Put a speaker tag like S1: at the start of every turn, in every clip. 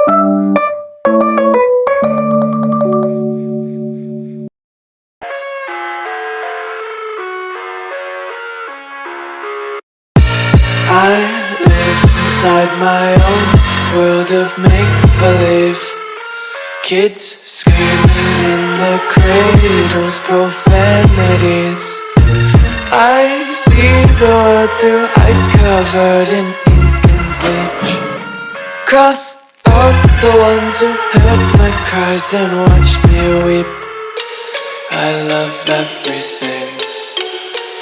S1: I live inside my own world of make-believe. Kids screaming in the cradles, profanities. I see the world through eyes covered in ink and bleach. Cross out the ones who heard my cries and watched me weep. I love everything.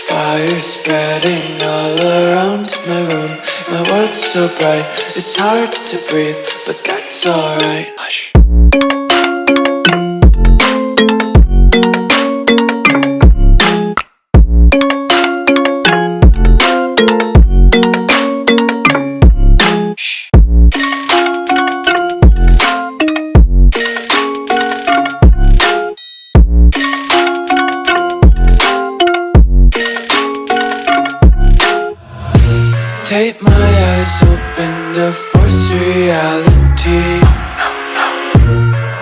S1: Fire spreading all around my room. My world's so bright, it's hard to breathe, but that's alright. Hush. Tape my eyes open to force reality.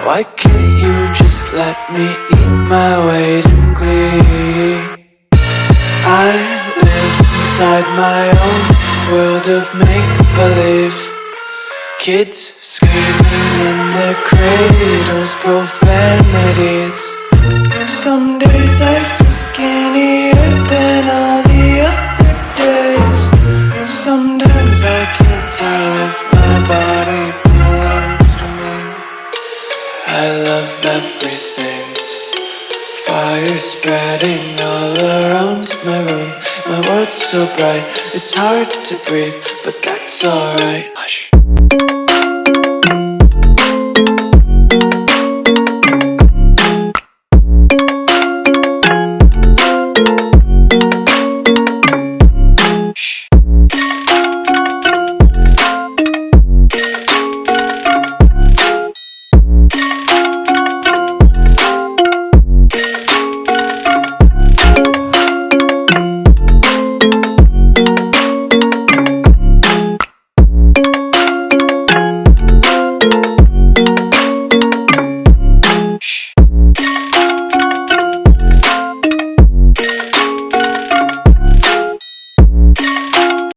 S1: Why can't you just let me eat my weight in glee? I live inside my own world of make-believe. Kids screaming in their cradles, profanities. Some days I feel skinnier than all the other days. Sometimes I can't tell if my body belongs to me. I love everything. Fire spreading all around my room. My world's so bright, it's hard to breathe, but that's alright.